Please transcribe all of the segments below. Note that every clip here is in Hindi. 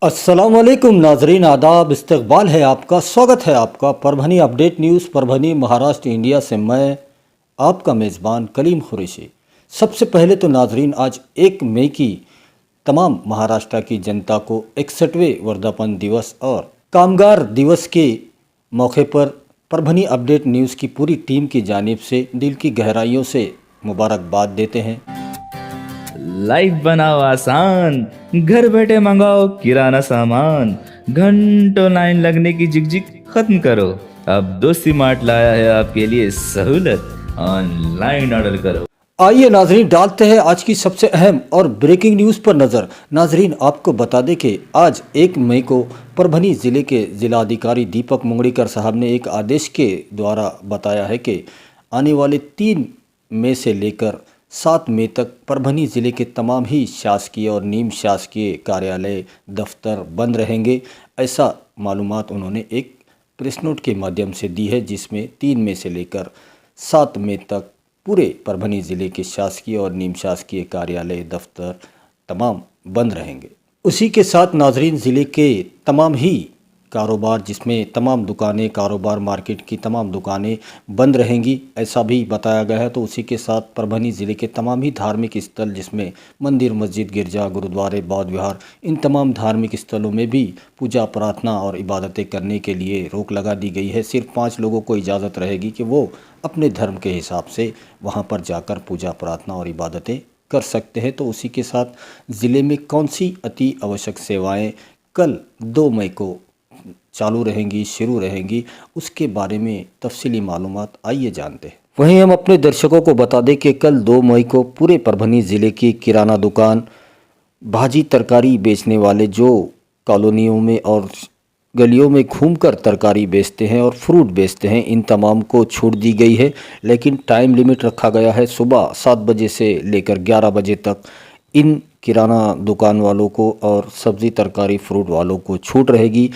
अस्सलामुअलैकुम नाजरीन, आदाब, इस्तकबाल है आपका, स्वागत है आपका Parbhani update news Parbhani Maharashtra India से। मैं आपका मेज़बान कलीम खुरैशी। सबसे पहले तो नाजरीन, आज 1 मई की तमाम महाराष्ट्र की जनता को 61वें वर्धापन दिवस और कामगार दिवस के मौके पर परभनी अपडेट न्यूज़ की पूरी टीम की जानिब से दिल की गहराइयों से मुबारकबाद देते हैं। लाइफ बनाओ आसान, घर बैठे मंगाओ किराना सामान, घंटों लाइन लगने की झिकझिक खत्म करो। अब दोस्ती मार्ट लाया है आपके लिए सहूलत, ऑनलाइन ऑर्डर करो। आइए नाजरीन, डालते हैं आज की सबसे अहम और ब्रेकिंग न्यूज़ पर नज़र। नाजरीन, आपको बता दें कि आज 1 मई को परभनी ज़िले के ज़िलाधिकारी दीपक मुंगड़ीकर साहब ने एक आदेश के द्वारा बताया है कि आने वाले 3 मई से लेकर 7 मई तक परभनी ज़िले के तमाम ही शासकीय और निम शासकीय कार्यालय दफ्तर बंद रहेंगे। ऐसा मालूमात उन्होंने एक प्रेस नोट के माध्यम से दी है, जिसमें 3 मई से लेकर 7 मई तक पूरे परभनी ज़िले के शासकीय और निम शासकीय कार्यालय दफ्तर तमाम बंद रहेंगे। उसी के साथ नाजरीन, ज़िले के तमाम ही कारोबार, जिसमें तमाम दुकानें, कारोबार, मार्केट की तमाम दुकानें बंद रहेंगी, ऐसा भी बताया गया है। तो उसी के साथ परभनी ज़िले के तमाम ही धार्मिक स्थल, जिसमें मंदिर, मस्जिद, गिरजा, गुरुद्वारे, बौद्ध विहार, इन तमाम धार्मिक स्थलों में भी पूजा, प्रार्थना और इबादतें करने के लिए रोक लगा दी गई है। सिर्फ 5 लोगों को इजाज़त रहेगी कि वो अपने धर्म के हिसाब से वहाँ पर जाकर पूजा, प्रार्थना और इबादतें कर सकते हैं। तो उसी के साथ ज़िले में कौन सी अति आवश्यक सेवाएँ कल 2 मई को चालू रहेंगी, शुरू रहेंगी, उसके बारे में तफसीली मालूमात आइए जानते हैं। वहीं हम अपने दर्शकों को बता दें कि कल 2 मई को पूरे परभनी ज़िले की किराना दुकान, भाजी तरकारी बेचने वाले जो कॉलोनियों में और गलियों में घूमकर तरकारी बेचते हैं और फ्रूट बेचते हैं, इन तमाम को छूट दी गई है। लेकिन टाइम लिमिट रखा गया है, सुबह 7 बजे से लेकर 11 बजे तक इन किराना दुकान वालों को और सब्ज़ी, तरकारी, फ्रूट वालों को छूट रहेगी।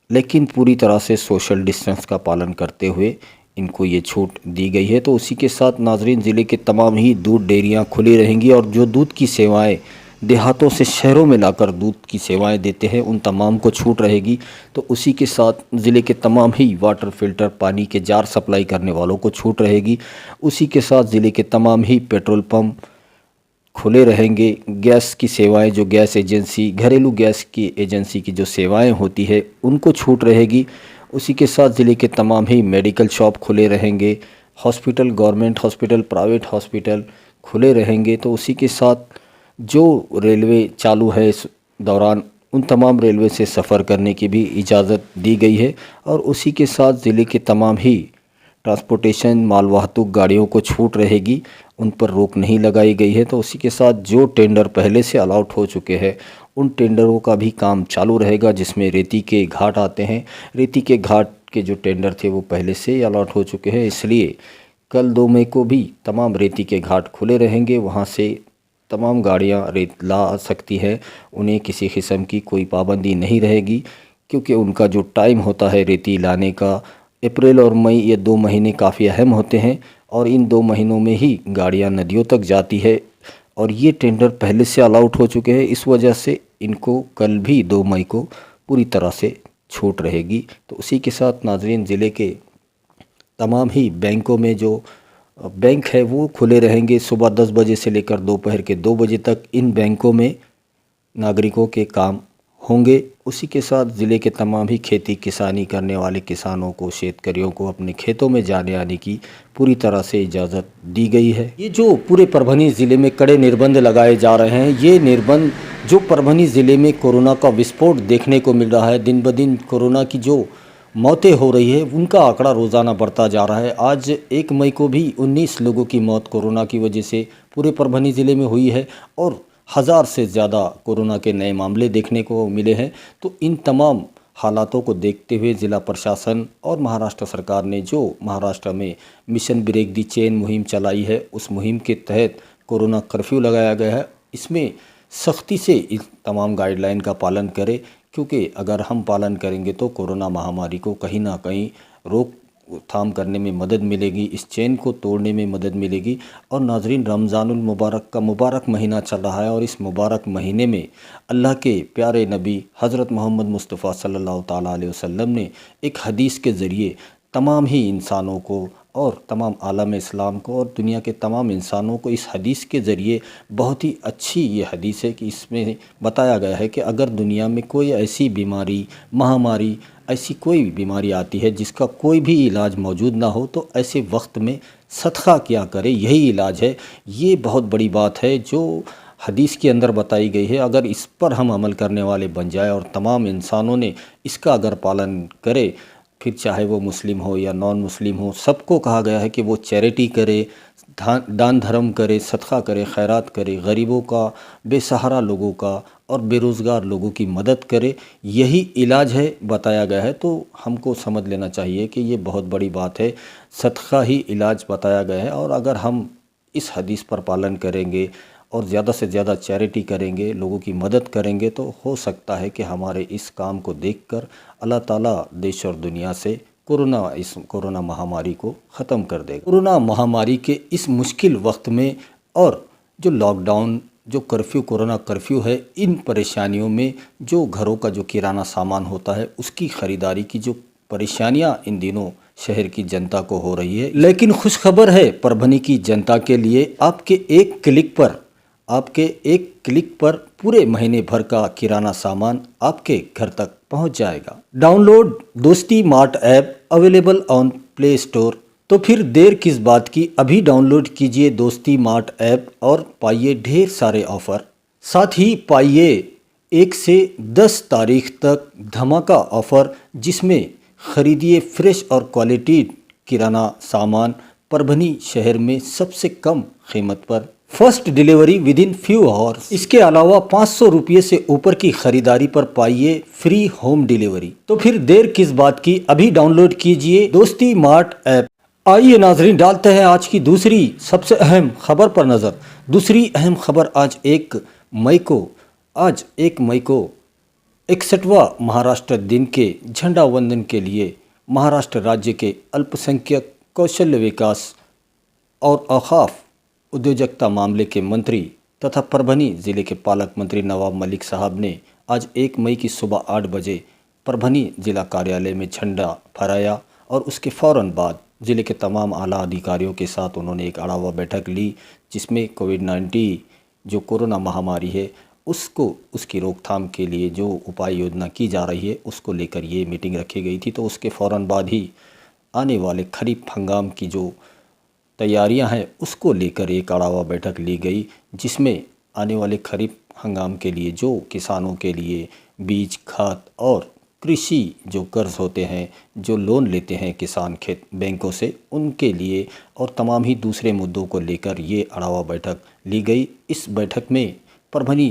लेकिन पूरी तरह से सोशल डिस्टेंस का पालन करते हुए इनको ये छूट दी गई है। तो उसी के साथ नाजरीन, ज़िले के तमाम ही दूध डेयरियाँ खुली रहेंगी और जो दूध की सेवाएं देहातों से शहरों में लाकर दूध की सेवाएं देते हैं, उन तमाम को छूट रहेगी। तो उसी के साथ ज़िले के तमाम ही वाटर फिल्टर, पानी के जार सप्लाई करने वालों को छूट रहेगी। उसी के साथ ज़िले के तमाम ही पेट्रोल पंप खुले रहेंगे। गैस की सेवाएं, जो गैस एजेंसी, घरेलू गैस की एजेंसी की जो सेवाएं होती है, उनको छूट रहेगी। उसी के साथ ज़िले के तमाम ही मेडिकल शॉप खुले रहेंगे, hospital, government hospital, private hospital खुले रहेंगे। तो उसी के साथ जो रेलवे चालू है इस दौरान, उन तमाम रेलवे से सफ़र करने की भी इजाज़त दी गई है। और उसी के साथ ज़िले के तमाम ही ट्रांसपोर्टेशन, मालवाहतुक गाड़ियों को छूट रहेगी, उन पर रोक नहीं लगाई गई है। तो उसी के साथ जो टेंडर पहले से अलॉट हो चुके हैं, उन टेंडरों का भी काम चालू रहेगा, जिसमें रेती के घाट आते हैं। रेती के घाट के जो टेंडर थे वो पहले से ही अलॉट हो चुके हैं, इसलिए कल 2 मई को भी तमाम रेती के घाट खुले रहेंगे। वहाँ से तमाम गाड़ियाँ रेत ला सकती है, उन्हें किसी किस्म की कोई पाबंदी नहीं रहेगी, क्योंकि उनका जो टाइम होता है रेती लाने का, अप्रैल और मई, ये 2 महीने काफ़ी अहम होते हैं और इन 2 महीनों में ही गाड़ियां नदियों तक जाती है। और ये टेंडर पहले से अलाउट हो चुके हैं, इस वजह से इनको कल भी 2 मई को पूरी तरह से छूट रहेगी। तो उसी के साथ नाजरीन, ज़िले के तमाम ही बैंकों में जो बैंक है वो खुले रहेंगे सुबह 10 बजे से लेकर दोपहर के 2 बजे तक। इन बैंकों में नागरिकों के काम होंगे। उसी के साथ ज़िले के तमाम ही खेती किसानी करने वाले किसानों को, शेतकरियों को अपने खेतों में जाने आने की पूरी तरह से इजाज़त दी गई है। ये जो पूरे परभनी ज़िले में कड़े निर्बंध लगाए जा रहे हैं, ये निर्बंध जो परभनी ज़िले में कोरोना का विस्फोट देखने को मिल रहा है, दिन ब दिन कोरोना की जो मौतें हो रही है, उनका आंकड़ा रोज़ाना बढ़ता जा रहा है। आज 1 मई को भी 19 लोगों की मौत कोरोना की वजह से पूरे परभनी ज़िले में हुई है और 1000 से ज़्यादा कोरोना के नए मामले देखने को मिले हैं। तो इन तमाम हालातों को देखते हुए ज़िला प्रशासन और महाराष्ट्र सरकार ने जो महाराष्ट्र में मिशन ब्रेक दी चेन मुहिम चलाई है, उस मुहिम के तहत कोरोना कर्फ्यू लगाया गया है। इसमें सख्ती से इस तमाम गाइडलाइन का पालन करें, क्योंकि अगर हम पालन करेंगे तो कोरोना महामारी को कहीं ना कहीं रोक रोकथाम करने में मदद मिलेगी, इस चेन को तोड़ने में मदद मिलेगी। और नाजरीन, रमज़ानुल मुबारक का मुबारक महीना चल रहा है और इस मुबारक महीने में अल्लाह के प्यारे नबी हज़रत मोहम्मद मुस्तफ़ा सल्लल्लाहु ताला अलैहि वसल्लम ने एक हदीस के ज़रिए तमाम ही इंसानों को और तमाम आलम इस्लाम को और दुनिया के तमाम इंसानों को इस हदीस के ज़रिए बहुत ही अच्छी ये हदीस है कि इसमें बताया गया है कि अगर दुनिया में कोई ऐसी बीमारी, महामारी, ऐसी कोई बीमारी आती है जिसका कोई भी इलाज मौजूद ना हो, तो ऐसे वक्त में सदका किया करे, यही इलाज है। ये बहुत बड़ी बात है जो हदीस के अंदर बताई गई है। अगर इस पर हम अमल करने वाले बन जाए और तमाम इंसानों ने इसका अगर पालन करे, फिर चाहे वो मुस्लिम हो या नॉन मुस्लिम हो, सबको कहा गया है कि वो चैरिटी करे, दान धर्म करे, सदका करे, खैरात करे, गरीबों का, बेसहारा लोगों का और बेरोज़गार लोगों की मदद करे। यही इलाज है बताया गया है। तो हमको समझ लेना चाहिए कि ये बहुत बड़ी बात है, सदका ही इलाज बताया गया है। और अगर हम इस हदीस पर पालन करेंगे और ज़्यादा से ज़्यादा चैरिटी करेंगे, लोगों की मदद करेंगे, तो हो सकता है कि हमारे इस काम को देखकर अल्लाह ताला देश और दुनिया से इस कोरोना महामारी को ख़त्म कर देगा। कोरोना महामारी के इस मुश्किल वक्त में और जो लॉकडाउन, जो कर्फ्यू, कोरोना कर्फ्यू है, इन परेशानियों में जो घरों का जो किराना सामान होता है उसकी ख़रीदारी की जो परेशानियां इन दिनों शहर की जनता को हो रही है, लेकिन खुशखबर है परभनी की जनता के लिए। आपके एक क्लिक पर पूरे महीने भर का किराना सामान आपके घर तक पहुंच जाएगा। डाउनलोड दोस्ती mart app, available on play store. तो फिर देर किस बात की, अभी डाउनलोड कीजिए दोस्ती मार्ट ऐप और पाइए ढेर सारे ऑफ़र। साथ ही पाइए 1 से 10 तारीख तक धमाका ऑफ़र, जिसमें खरीदिए फ्रेश और क्वालिटी किराना सामान परभनी शहर में सबसे कम कीमत पर, first delivery with in few hours. इसके अलावा 500 रुपये से ऊपर की खरीदारी पर पाइए फ्री होम डिलीवरी। तो फिर देर किस बात की, अभी डाउनलोड कीजिए दोस्ती मार्ट ऐप। आइए नाजरीन, डालते हैं आज की दूसरी सबसे अहम खबर पर नज़र। दूसरी अहम खबर आज 1 मई को 61वां महाराष्ट्र दिन के झंडा वंदन के लिए महाराष्ट्र राज्य के अल्पसंख्यक कौशल्य विकास और औकाफ उद्योजकता मामले के मंत्री तथा परभनी ज़िले के पालक मंत्री नवाब मलिक साहब ने आज 1 मई की सुबह 8 बजे परभनी ज़िला कार्यालय में झंडा फहराया और उसके फ़ौरन बाद ज़िले के तमाम आला अधिकारियों के साथ उन्होंने एक अड़ावा बैठक ली, जिसमें कोविड-19 जो कोरोना महामारी है उसकी रोकथाम के लिए जो उपाय योजना की जा रही है उसको लेकर ये मीटिंग रखी गई थी। तो उसके फ़ौरन बाद ही आने वाले खरीफ हंगाम की जो तैयारियां हैं उसको लेकर एक अड़ावा बैठक ली गई, जिसमें आने वाले खरीफ हंगाम के लिए जो किसानों के लिए बीज, खाद और कृषि जो कर्ज होते हैं, जो लोन लेते हैं किसान खेत बैंकों से, उनके लिए और तमाम ही दूसरे मुद्दों को लेकर ये अड़ावा बैठक ली गई। इस बैठक में परभनी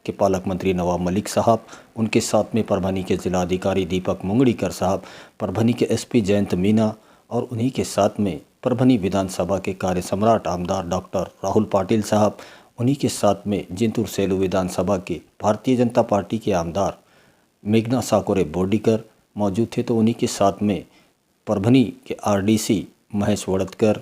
के पालक मंत्री नवाब मलिक साहब, उनके साथ में परभनी के ज़िलाधिकारी दीपक मुंगड़ीकर साहब, परभनी के एसपी जयंत मीना और उन्हीं के साथ में परभनी विधानसभा के कार्य सम्राट आमदार डॉक्टर राहुल पाटिल साहब, उन्हीं के साथ में जिंतूर सेलू विधानसभा के भारतीय जनता पार्टी के आमदार मेघना साकोरे बोर्डीकर मौजूद थे। तो उन्हीं के साथ में परभनी के आरडीसी महेश वड़तकर,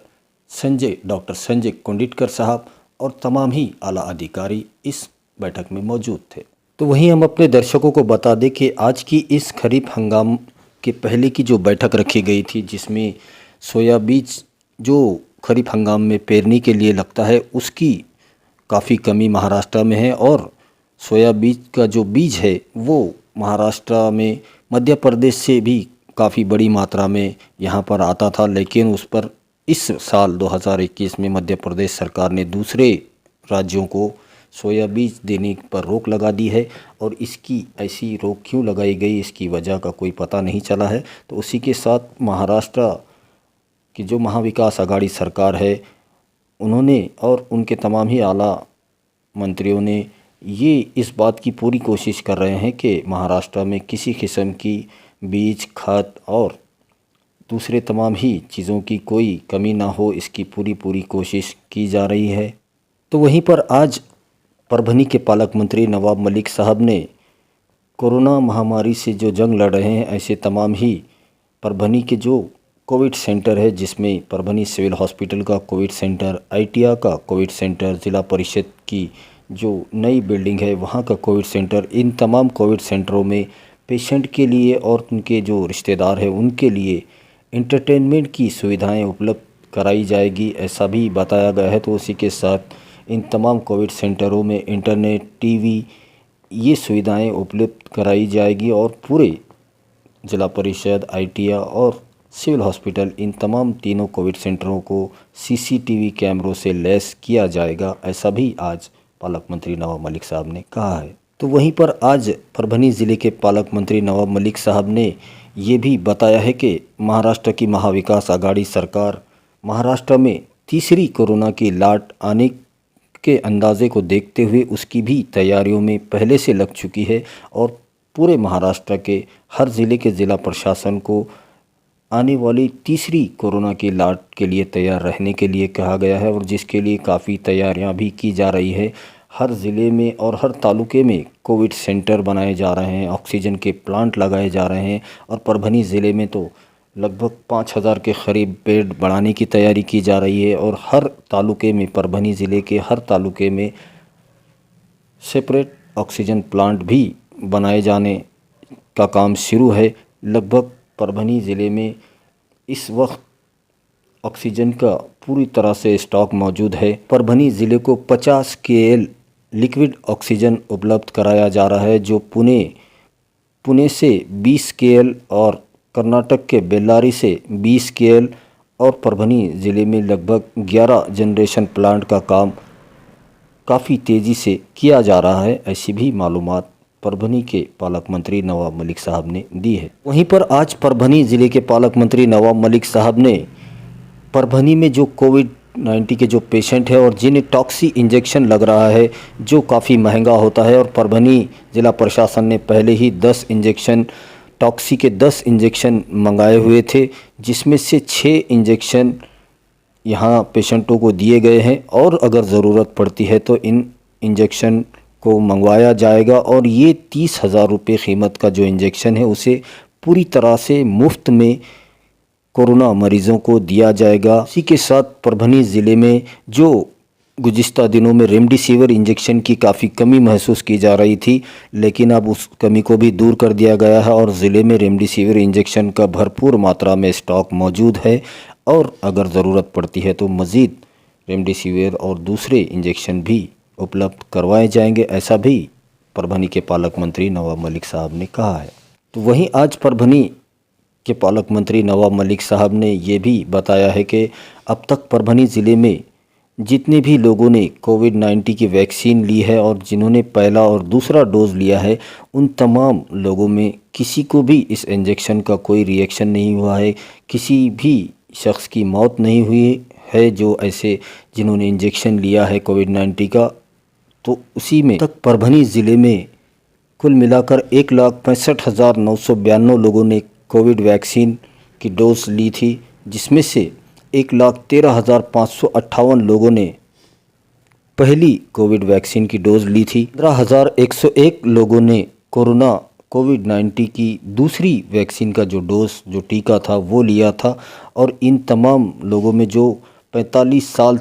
डॉक्टर संजय कुंडिटकर साहब और तमाम ही आला अधिकारी इस बैठक में मौजूद थे। तो वहीं हम अपने दर्शकों को बता दें कि आज की इस खरीफ हंगाम के पहले की जो बैठक रखी गई थी, जिसमें सोया बीज जो खरीफ हंगाम में पेरने के लिए लगता है उसकी काफ़ी कमी महाराष्ट्र में है, और सोया बीज का जो बीज है वो महाराष्ट्र में मध्य प्रदेश से भी काफ़ी बड़ी मात्रा में यहाँ पर आता था, लेकिन उस पर इस साल 2021 में मध्य प्रदेश सरकार ने दूसरे राज्यों को सोया बीज देने पर रोक लगा दी है। और इसकी ऐसी रोक क्यों लगाई गई, इसकी वजह का कोई पता नहीं चला है। तो उसी के साथ महाराष्ट्र की जो महाविकास आघाड़ी सरकार है, उन्होंने और उनके तमाम ही आला मंत्रियों ने ये इस बात की पूरी कोशिश कर रहे हैं कि महाराष्ट्र में किसी किस्म की बीज, खाद और दूसरे तमाम ही चीज़ों की कोई कमी ना हो, इसकी पूरी कोशिश की जा रही है। तो वहीं पर आज परभनी के पालक मंत्री नवाब मलिक साहब ने कोरोना महामारी से जो जंग लड़ रहे हैं ऐसे तमाम ही परभनी के जो कोविड सेंटर है, जिसमें परभनी सिविल हॉस्पिटल का कोविड सेंटर, आईटीआई का कोविड सेंटर, ज़िला परिषद की जो नई बिल्डिंग है वहाँ का कोविड सेंटर, इन तमाम कोविड सेंटरों में पेशेंट के लिए और उनके जो रिश्तेदार हैं उनके लिए एंटरटेनमेंट की सुविधाएं उपलब्ध कराई जाएगी, ऐसा भी बताया गया है। तो उसी के साथ इन तमाम कोविड सेंटरों में इंटरनेट, टीवी, ये सुविधाएं उपलब्ध कराई जाएगी और पूरे जिला परिषद, आईटीआई और सिविल हॉस्पिटल, इन तमाम तीनों कोविड सेंटरों को सीसीटीवी कैमरों से लैस किया जाएगा, ऐसा भी आज पालक मंत्री नवाब मलिक साहब ने कहा है। तो वहीं पर आज परभनी ज़िले के पालक मंत्री नवाब मलिक साहब ने ये भी बताया है कि महाराष्ट्र की महाविकास आघाड़ी सरकार महाराष्ट्र में तीसरी कोरोना की लाट आने के अंदाजे को देखते हुए उसकी भी तैयारियों में पहले से लग चुकी है और पूरे महाराष्ट्र के हर ज़िले के ज़िला प्रशासन को आने वाली तीसरी कोरोना की लाट के लिए तैयार रहने के लिए कहा गया है और जिसके लिए काफ़ी तैयारियां भी की जा रही है। हर ज़िले में और हर तालुके में कोविड सेंटर बनाए जा रहे हैं, ऑक्सीजन के प्लांट लगाए जा रहे हैं और परभनी ज़िले में तो लगभग 5000 के करीब बेड बढ़ाने की तैयारी की जा रही है और हर तालुके में, परभनी ज़िले के हर तालुके में सेपरेट ऑक्सीजन प्लांट भी बनाए जाने का काम शुरू है। लगभग परभनी ज़िले में इस वक्त ऑक्सीजन का पूरी तरह से स्टॉक मौजूद है। परभनी ज़िले को 50 KL लिक्विड ऑक्सीजन उपलब्ध कराया जा रहा है, जो पुणे से 20 KL और कर्नाटक के बेल्लारी से 20 KL और परभनी ज़िले में लगभग 11 जनरेशन प्लांट का काम काफ़ी तेज़ी से किया जा रहा है, ऐसी भी मालूमात परभनी के पालक मंत्री नवाब मलिक साहब ने दी है। वहीं पर आज परभनी ज़िले के पालक मंत्री नवाब मलिक साहब ने परभनी में जो कोविड-19 के जो पेशेंट है और जिन्हें टॉक्सी इंजेक्शन लग रहा है जो काफ़ी महंगा होता है, और परभनी ज़िला प्रशासन ने पहले ही 10 इंजेक्शन टॉक्सी के 10 इंजेक्शन मंगाए हुए थे, जिसमें से 6 इंजेक्शन यहाँ पेशेंटों को दिए गए हैं और अगर ज़रूरत पड़ती है तो इन इंजेक्शन को मंगवाया जाएगा और ये 30,000 रुपये कीमत का जो इंजेक्शन है उसे पूरी तरह से मुफ्त में कोरोना मरीज़ों को दिया जाएगा। इसी के साथ परभनी ज़िले में जो गुज़िश्ता दिनों में रेमडेसिविर इंजेक्शन की काफ़ी कमी महसूस की जा रही थी, लेकिन अब उस कमी को भी दूर कर दिया गया है और ज़िले में रेमडेसिविर इंजेक्शन का भरपूर मात्रा में स्टॉक मौजूद है और अगर ज़रूरत पड़ती है तो मज़ीद रेमडेसिविर और दूसरे इंजेक्शन भी उपलब्ध करवाए जाएंगे, ऐसा भी परभनी के पालक मंत्री नवाब मलिक साहब ने कहा है। तो वहीं आज परभनी के पालक मंत्री नवाब मलिक साहब ने ये भी बताया है कि अब तक परभनी ज़िले में जितने भी लोगों ने कोविड-19 की वैक्सीन ली है और जिन्होंने पहला और दूसरा डोज लिया है, उन तमाम लोगों में किसी को भी इस इंजेक्शन का कोई रिएक्शन नहीं हुआ है, किसी भी शख्स की मौत नहीं हुई है जो ऐसे जिन्होंने इंजेक्शन लिया है कोविड-19 का। तो उसी में तक परभनी ज़िले में कुल मिलाकर 1,65,992 लोगों ने कोविड वैक्सीन की डोज ली थी, जिसमें से 1,13,558 लोगों ने पहली कोविड वैक्सीन की डोज ली थी। 15,101 लोगों ने कोविड-19 की दूसरी वैक्सीन का जो डोज, जो टीका था वो लिया था और इन तमाम लोगों में जो 45 साल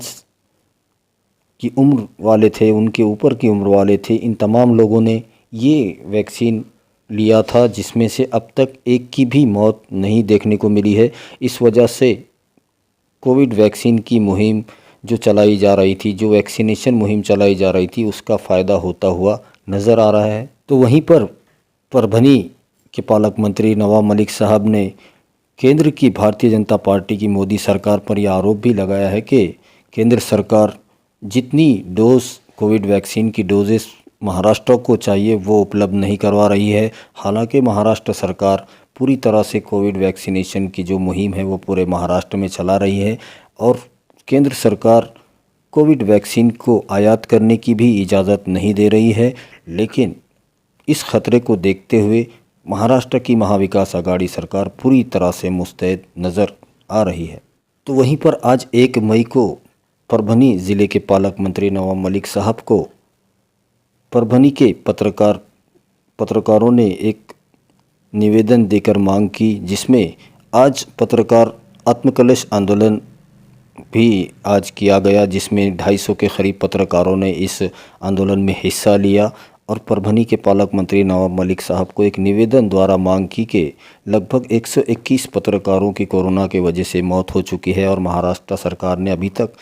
की उम्र वाले थे, उनके ऊपर की उम्र वाले थे, इन तमाम लोगों ने ये वैक्सीन लिया था, जिसमें से अब तक एक की भी मौत नहीं देखने को मिली है। इस वजह से कोविड वैक्सीन की मुहिम जो चलाई जा रही थी, जो वैक्सीनेशन मुहिम चलाई जा रही थी, उसका फ़ायदा होता हुआ नज़र आ रहा है। तो वहीं पर परभनी के पालक मंत्री नवाब मलिक साहब ने केंद्र की भारतीय जनता पार्टी की मोदी सरकार पर यह आरोप भी लगाया है कि केंद्र सरकार जितनी डोज कोविड वैक्सीन की डोजेस महाराष्ट्र को चाहिए वो उपलब्ध नहीं करवा रही है। हालांकि महाराष्ट्र सरकार पूरी तरह से कोविड वैक्सीनेशन की जो मुहिम है वो पूरे महाराष्ट्र में चला रही है और केंद्र सरकार कोविड वैक्सीन को आयात करने की भी इजाज़त नहीं दे रही है। लेकिन इस खतरे को देखते हुए महाराष्ट्र की महाविकास आघाड़ी सरकार पूरी तरह से मुस्तैद नज़र आ रही है। तो वहीं पर आज 1 मई को परभनी ज़िले के पालक मंत्री नवाब मलिक साहब को परभनी के पत्रकारों ने एक निवेदन देकर मांग की, जिसमें आज पत्रकार आत्मकलश आंदोलन भी आज किया गया, जिसमें 250 के करीब पत्रकारों ने इस आंदोलन में हिस्सा लिया और परभनी के पालक मंत्री नवाब मलिक साहब को एक निवेदन द्वारा मांग की कि लगभग 121 पत्रकारों की कोरोना की वजह से मौत हो चुकी है और महाराष्ट्र सरकार ने अभी तक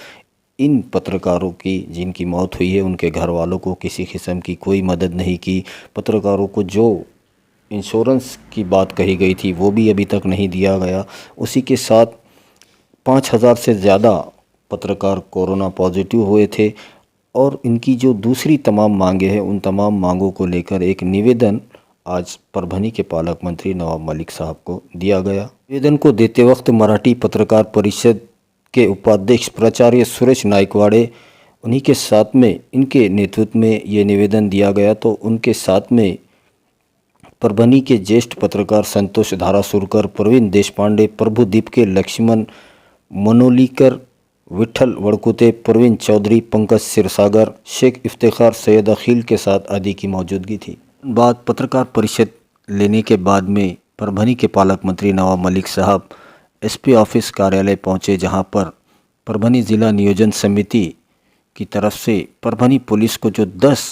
इन पत्रकारों की जिनकी मौत हुई है उनके घर वालों को किसी किस्म की कोई मदद नहीं की। पत्रकारों को जो इंश्योरेंस की बात कही गई थी वो भी अभी तक नहीं दिया गया। उसी के साथ 5,000 से ज़्यादा पत्रकार कोरोना पॉजिटिव हुए थे और इनकी जो दूसरी तमाम मांगे हैं उन तमाम मांगों को लेकर एक निवेदन आज परभनी के पालक मंत्री नवाब मलिक साहब को दिया गया। निवेदन को देते वक्त मराठी पत्रकार परिषद के उपाध्यक्ष प्राचार्य सुरेश नाइकवाड़े उन्हीं के साथ में इनके नेतृत्व में ये निवेदन दिया गया, तो उनके साथ में परभनी के ज्येष्ठ पत्रकार संतोष धारासुरकर, प्रवीण देशपांडे, प्रभुदीप के लक्ष्मण मनोलीकर, विठल वड़कुते, प्रवीण चौधरी, पंकज सिरसागर, शेख इफ्तिखार, सैयद अखिल के साथ आदि की मौजूदगी थी। बाद पत्रकार परिषद लेने के बाद में परभनी के पालक मंत्री नवाब मलिक साहब एसपी ऑफिस कार्यालय पहुंचे, जहां पर परभनी ज़िला नियोजन समिति की तरफ से परभनी पुलिस को जो 10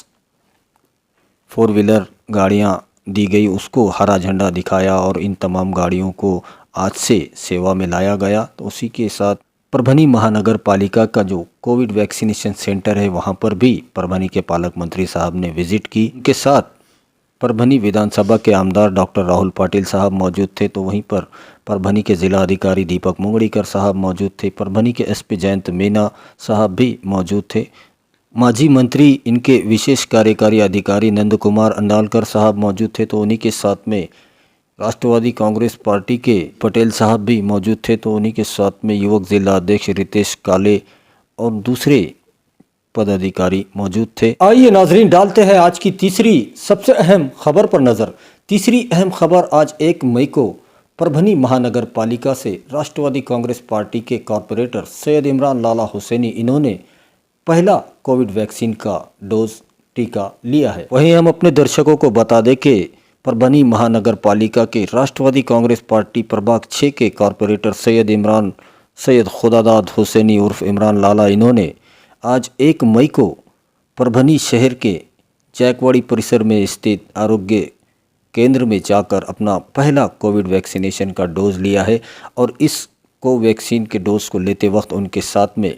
4 व्हीलर गाड़ियां दी गई उसको हरा झंडा दिखाया और इन तमाम गाड़ियों को आज से सेवा में लाया गया। तो उसी के साथ परभनी महानगर पालिका का जो कोविड वैक्सीनेशन सेंटर है वहां पर भी परभनी के पालक मंत्री साहब ने विजिट की। इनके साथ परभनी विधानसभा के आमदार डॉक्टर राहुल पाटिल साहब मौजूद थे, तो वहीं पर परभनी के जिला अधिकारी दीपक मुंगड़ीकर साहब मौजूद थे, परभनी के एसपी जयंत मीना साहब भी मौजूद थे, माजी मंत्री इनके विशेष कार्यकारी अधिकारी नंद कुमार अंडालकर साहब मौजूद थे, तो उन्हीं के साथ में राष्ट्रवादी कांग्रेस पार्टी के पटेल साहब भी मौजूद थे, तो उन्हीं के साथ में युवक जिला अध्यक्ष रितेश काले और दूसरे पदाधिकारी मौजूद थे। आइए नाजरीन, डालते हैं आज की तीसरी सबसे अहम खबर पर नज़र। तीसरी अहम खबर आज 1 मई को परभनी महानगर पालिका से राष्ट्रवादी कांग्रेस पार्टी के कॉरपोरेटर सैयद इमरान लाला हुसैनी इन्होंने पहला कोविड वैक्सीन का डोज टीका लिया है। वहीं हम अपने दर्शकों को बता दें कि परभनी महानगर पालिका के राष्ट्रवादी कांग्रेस पार्टी प्रभाग 6 के कॉरपोरेटर सैयद खुदादाद हुसैनी उर्फ इमरान लाला इन्होंने आज 1 मई को परभनी शहर के जैकवाड़ी परिसर में स्थित आरोग्य केंद्र में जाकर अपना पहला कोविड वैक्सीनेशन का डोज लिया है और इस कोवैक्सीन के डोज को लेते वक्त उनके साथ में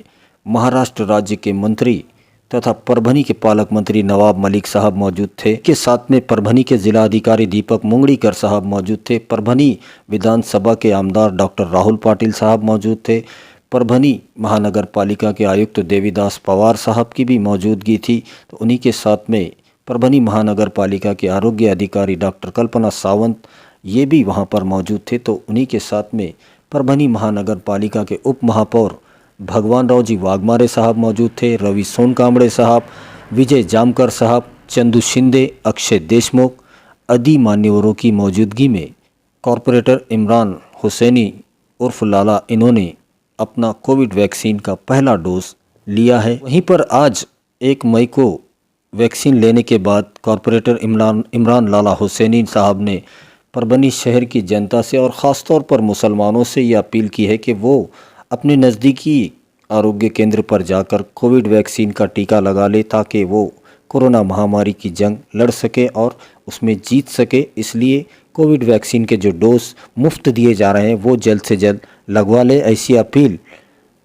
महाराष्ट्र राज्य के मंत्री तथा परभनी के पालक मंत्री नवाब मलिक साहब मौजूद थे। के साथ में परभनी के जिला अधिकारी दीपक मुंगड़ीकर साहब मौजूद थे, परभनी विधानसभा के आमदार डॉक्टर राहुल पाटिल साहब मौजूद थे, परभनी महानगर पालिका के आयुक्त देवीदास पवार साहब की भी मौजूदगी थी। तो उन्हीं के साथ में परभनी महानगर पालिका के आरोग्य अधिकारी डॉक्टर कल्पना सावंत ये भी वहां पर मौजूद थे। तो उन्हीं के साथ में परभनी महानगर पालिका के उप महापौर भगवान राव जी वाघमारे साहब मौजूद थे, रवि सोनकांबड़े साहब, विजय जामकर साहब, चंदू शिंदे, अक्षय देशमुख आदि मान्यवरों की मौजूदगी में कॉरपोरेटर इमरान हुसैनी उर्फ लाला इन्होंने अपना कोविड वैक्सीन का पहला डोज लिया है। वहीं पर आज 1 मई को वैक्सीन लेने के बाद कॉरपोरेटर इमरान लाला हुसैनी साहब ने परभनी शहर की जनता से और ख़ास तौर पर मुसलमानों से ये अपील की है कि वो अपने नज़दीकी आरोग्य केंद्र पर जाकर कोविड वैक्सीन का टीका लगा ले ताकि वो कोरोना महामारी की जंग लड़ सके और उसमें जीत सके। इसलिए कोविड वैक्सीन के जो डोज मुफ्त दिए जा रहे हैं वो जल्द से जल्द लगवा ले, ऐसी अपील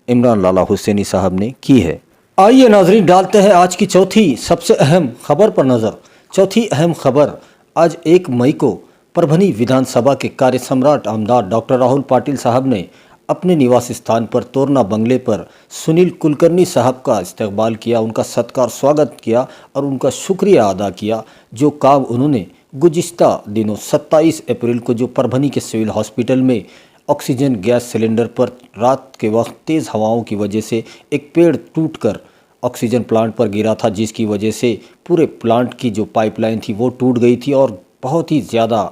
इमरान लाला हुसैनी साहब ने की है। आइए नाजरीन, डालते हैं आज की चौथी सबसे अहम खबर पर नज़र। चौथी अहम खबर आज 1 मई को परभनी विधानसभा के कार्य सम्राट आमदार डॉक्टर राहुल पाटिल साहब ने अपने निवास स्थान पर तोरना बंगले पर सुनील कुलकर्णी साहब का इस्तकबाल किया, उनका सत्कार स्वागत किया और उनका शुक्रिया अदा किया। जो काम उन्होंने गुज़िश्ता दिनों 27 अप्रैल को जो परभनी के सिविल हॉस्पिटल में ऑक्सीजन गैस सिलेंडर पर रात के वक्त तेज़ हवाओं की वजह से एक पेड़ टूटकर ऑक्सीजन प्लांट पर गिरा था, जिसकी वजह से पूरे प्लांट की जो पाइपलाइन थी वो टूट गई थी और बहुत ही ज़्यादा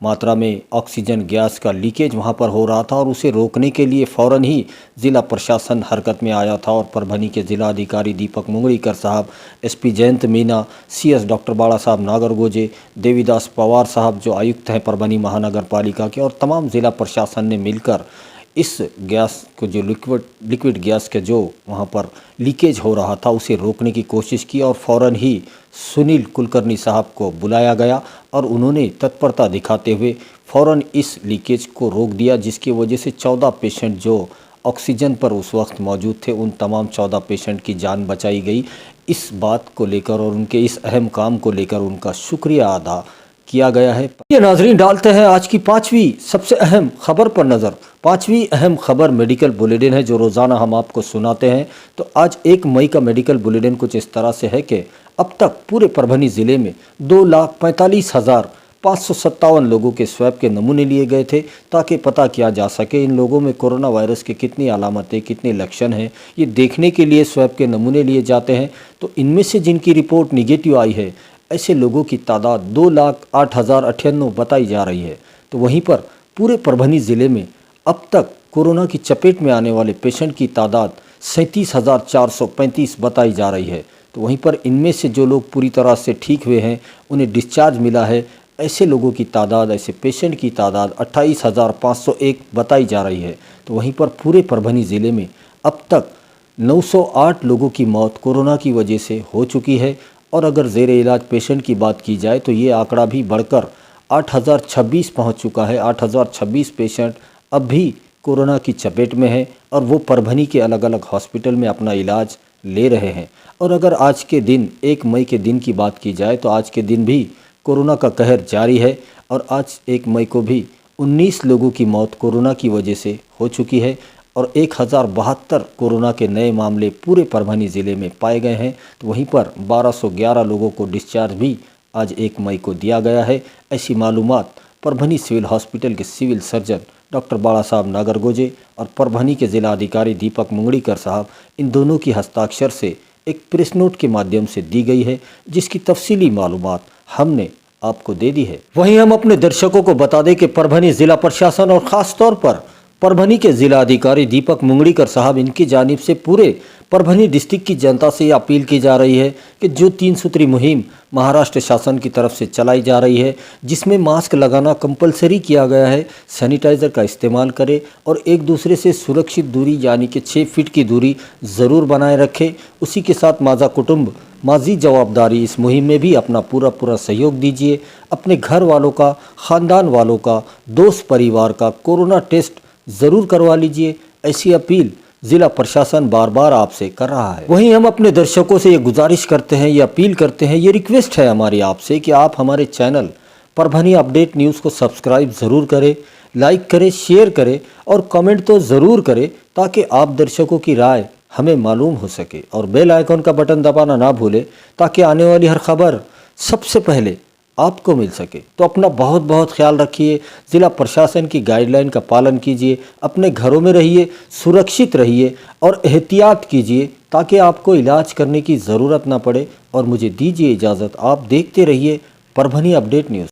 मात्रा में ऑक्सीजन गैस का लीकेज वहां पर हो रहा था और उसे रोकने के लिए फ़ौरन ही ज़िला प्रशासन हरकत में आया था और परभनी के ज़िला अधिकारी दीपक मुंगड़ीकर साहब, SP Jayant Meena, CS doctor बाड़ा साहब नागरगोजे, देवीदास पवार साहब जो आयुक्त हैं परभनी महानगर पालिका के और तमाम ज़िला प्रशासन ने मिलकर इस गैस को जो लिक्विड गैस का जो वहाँ पर लीकेज हो रहा था उसे रोकने की कोशिश की और फ़ौरन ही सुनील कुलकर्णी साहब को बुलाया गया और उन्होंने तत्परता दिखाते हुए फ़ौरन इस लीकेज को रोक दिया, जिसकी वजह से 14 पेशेंट जो ऑक्सीजन पर उस वक्त मौजूद थे उन तमाम 14 पेशेंट की जान बचाई गई। इस बात को लेकर और उनके इस अहम काम को लेकर उनका शुक्रिया अदा किया गया है। ये नाजरीन, डालते हैं आज की 5वीं सबसे अहम खबर पर नज़र। 5वीं अहम खबर मेडिकल बुलेटिन है जो रोज़ाना हम आपको सुनाते हैं। तो आज 1 मई का मेडिकल बुलेटिन कुछ इस तरह से है कि अब तक पूरे परभनी ज़िले में 2,45,557 लोगों के स्वैब के नमूने लिए गए थे ताकि पता किया जा सके इन लोगों में कोरोना वायरस की कितनी अलामतें, कितने लक्षण हैं, ये देखने के लिए स्वैब के नमूने लिए जाते हैं। तो इनमें से जिनकी रिपोर्ट निगेटिव आई है ऐसे लोगों की तादाद 2,08,098 बताई जा रही है। तो वहीं पर पूरे परभनी ज़िले में अब तक कोरोना की चपेट में आने वाले पेशेंट की तादाद 37,435 बताई जा रही है। तो वहीं पर इनमें से जो लोग पूरी तरह से ठीक हुए हैं, उन्हें डिस्चार्ज मिला है, ऐसे लोगों की तादाद, ऐसे पेशेंट की तादाद 28,501 बताई जा रही है। तो वहीं पर पूरे परभनी ज़िले में अब तक 908 लोगों की मौत कोरोना की वजह से हो चुकी है और अगर ज़ेर इलाज पेशेंट की बात की जाए तो ये आंकड़ा भी बढ़कर 8,026 पहुँच चुका है। 8,026 पेशेंट अब भी कोरोना की चपेट में हैं और वो परभनी के अलग अलग हॉस्पिटल में अपना इलाज ले रहे हैं। और अगर आज के दिन 1 मई के दिन की बात की जाए तो आज के दिन भी कोरोना का कहर जारी है और आज 1 मई को भी 19 लोगों की मौत कोरोना की वजह से हो चुकी है और 1072 कोरोना के नए मामले पूरे परभनी ज़िले में पाए गए हैं। तो वहीं पर 1211 लोगों को डिस्चार्ज भी आज 1 मई को दिया गया है। ऐसी मालूमात परभनी सिविल हॉस्पिटल के सिविल सर्जन डॉक्टर बाला साहब नागरगोजे और परभनी के ज़िला अधिकारी दीपक मुंगड़ीकर साहब, इन दोनों की हस्ताक्षर से एक प्रेस नोट के माध्यम से दी गई है, जिसकी तफसीली मालूमात हमने आपको दे दी है। वहीं हम अपने दर्शकों को बता दें कि परभनी ज़िला प्रशासन और ख़ास तौर पर परभनी के ज़िला अधिकारी दीपक मुंगड़ीकर साहब, इनकी जानिब से पूरे परभनी डिस्ट्रिक्ट की जनता से अपील की जा रही है कि जो 3 सूत्री मुहिम महाराष्ट्र शासन की तरफ से चलाई जा रही है, जिसमें मास्क लगाना कंपलसरी किया गया है, सैनिटाइज़र का इस्तेमाल करें और एक दूसरे से सुरक्षित दूरी यानी कि 6 फीट की दूरी ज़रूर बनाए रखें। उसी के साथ माज़ा कुटुंब माजी जवाबदारी इस मुहिम में भी अपना पूरा सहयोग दीजिए। अपने घर वालों का, ख़ानदान वालों का, दोस्त परिवार का कोरोना टेस्ट ज़रूर करवा लीजिए। ऐसी अपील ज़िला प्रशासन बार बार आपसे कर रहा है। वहीं हम अपने दर्शकों से ये गुजारिश करते हैं, ये अपील करते हैं, ये रिक्वेस्ट है हमारी आपसे कि आप हमारे चैनल परभनी अपडेट न्यूज़ को सब्सक्राइब ज़रूर करें, लाइक करें, शेयर करें और कमेंट तो ज़रूर करें ताकि आप दर्शकों की राय हमें मालूम हो सके। और बेल आइकॉन का बटन दबाना ना भूलें ताकि आने वाली हर खबर सबसे पहले आपको मिल सके। तो अपना बहुत बहुत ख्याल रखिए, ज़िला प्रशासन की गाइडलाइन का पालन कीजिए, अपने घरों में रहिए, सुरक्षित रहिए और एहतियात कीजिए ताकि आपको इलाज करने की ज़रूरत ना पड़े। और मुझे दीजिए इजाज़त, आप देखते रहिए परभनी अपडेट न्यूज़।